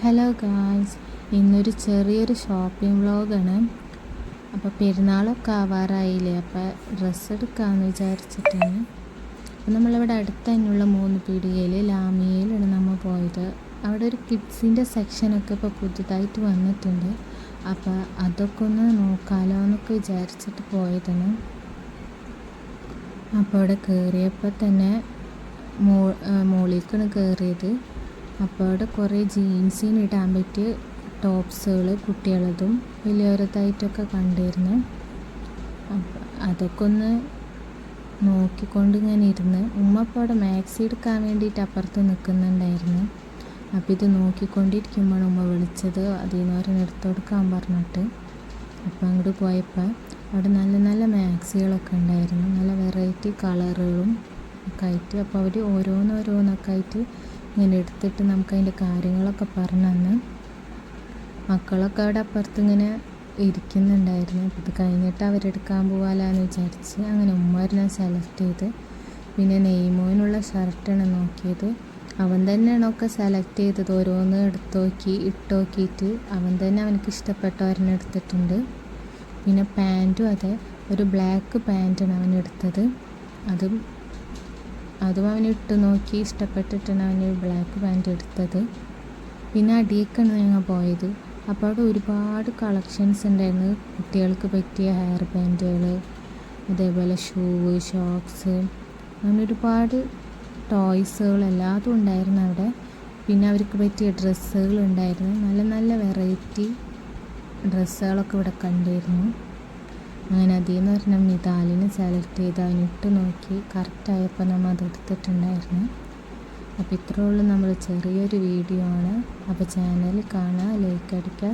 Hello guys, ഇന്നൊരു ചെറിയൊരു shopping വ്ളോഗാണ്. അപ്പോൾ പെരുന്നാളൊക്കെ ആവാറായില്ലേ, അപ്പോൾ ഡ്രസ്സ് എടുക്കാമെന്ന് വിചാരിച്ചിട്ടാണ്. അപ്പോൾ നമ്മളിവിടെ അടുത്ത് തന്നെയുള്ള 3 പീടികയിൽ ലാമിയയിലാണ് നമ്മൾ പോയത്. അവിടെ ഒരു കിഡ്സിൻ്റെ സെക്ഷനൊക്കെ ഇപ്പോൾ പുതുതായിട്ട് വന്നിട്ടുണ്ട്. അപ്പോൾ അതൊക്കെ ഒന്ന് നോക്കാമല്ലോ എന്നൊക്കെ വിചാരിച്ചിട്ട് പോയതാണ്. അപ്പോൾ അവിടെ കയറിയപ്പോൾ തന്നെ മോളിലേക്കാണ് കയറിയത്. അപ്പോൾ അവിടെ കുറേ ജീൻസിന് ഇടാൻ പറ്റിയ ടോപ്സുകൾ കുട്ടികളതും വലിയവരതായിട്ടൊക്കെ കണ്ടിരുന്നു. അപ്പം അതൊക്കെ ഒന്ന് നോക്കിക്കൊണ്ട് ഇങ്ങനെ ഇരുന്ന് അപ്പോൾ അവിടെ മാക്സി എടുക്കാൻ വേണ്ടിയിട്ട് അപ്പുറത്ത് നിൽക്കുന്നുണ്ടായിരുന്നു. അപ്പോൾ ഇത് നോക്കിക്കൊണ്ടിരിക്കുമ്പോഴാണ് വിളിച്ചത്, അതിൽ നിന്ന് ഒരെണ്ണം എടുത്ത് കൊടുക്കാൻ പറഞ്ഞിട്ട്. അപ്പോൾ അങ്ങോട്ട് പോയപ്പോൾ അവിടെ നല്ല നല്ല മാക്സികളൊക്കെ ഉണ്ടായിരുന്നു, നല്ല വെറൈറ്റി കളറുകളും ഒക്കെ ആയിട്ട്. അപ്പോൾ അവർ ഓരോന്നൊക്കെ ആയിട്ട് ഇങ്ങനെ എടുത്തിട്ട് നമുക്കതിൻ്റെ കാര്യങ്ങളൊക്കെ പറഞ്ഞു തന്ന്. മക്കളൊക്കെ അവിടെ അപ്പുറത്ത് ഇങ്ങനെ ഇരിക്കുന്നുണ്ടായിരുന്നു. അപ്പോൾ ഇത് കഴിഞ്ഞിട്ട് അവരെടുക്കാൻ പോകാമെന്ന് വിചാരിച്ച് അങ്ങനെ ഒരെണ്ണം സെലക്ട് ചെയ്ത്. പിന്നെ നെയ്മോനുള്ള ഷർട്ടാണ് നോക്കിയത്. അവൻ തന്നെയാണ് ഒക്കെ സെലക്ട് ചെയ്തത്. ഓരോന്ന് ഇട്ട് നോക്കിയിട്ട് അവൻ തന്നെ അവനക്ക് ഇഷ്ടപ്പെട്ട ഒരെണ്ണം എടുത്തിട്ടുണ്ട്. പിന്നെ പാൻറ്റും അതെ, ഒരു ബ്ലാക്ക് പാൻറ്റാണ് അവൻ എടുത്തത്. അതും അവന് ഇട്ട് നോക്കി ഇഷ്ടപ്പെട്ടിട്ടാണ് അവന് ബ്ലാക്ക് പാൻറ്റ് എടുത്തത്. പിന്നെ അടിയേക്കാണ് ഞങ്ങൾ പോയത്. അപ്പോൾ അവിടെ ഒരുപാട് കളക്ഷൻസ് ഉണ്ടായിരുന്നു. കുട്ടികൾക്ക് പറ്റിയ ഹെയർ ബാൻഡുകൾ, അതേപോലെ ഷൂവ്, ഷോക്സ്, അങ്ങനെ ഒരുപാട് ടോയ്സുകൾ എല്ലാതും ഉണ്ടായിരുന്നു അവിടെ. പിന്നെ അവർക്ക് പറ്റിയ ഡ്രസ്സുകൾ ഉണ്ടായിരുന്നു. നല്ല നല്ല വെറൈറ്റി ഡ്രസ്സുകളൊക്കെ ഇവിടെ കണ്ടിരുന്നു. അങ്ങനെ അതിൽ നിന്ന് ഒരെണ്ണം നിതാലിന് സെലക്ട് ചെയ്ത് അതിനിട്ട് നോക്കി കറക്റ്റായപ്പോൾ നമ്മൾ അത് എടുത്തിട്ടുണ്ടായിരുന്നു. അപ്പോൾ ഇത്രയേ ഉള്ളൂ നമ്മൾ ചെറിയൊരു വീഡിയോ ആണ്. അപ്പോൾ ചാനൽ കാണുക, ലൈക്ക് അടിക്കുക.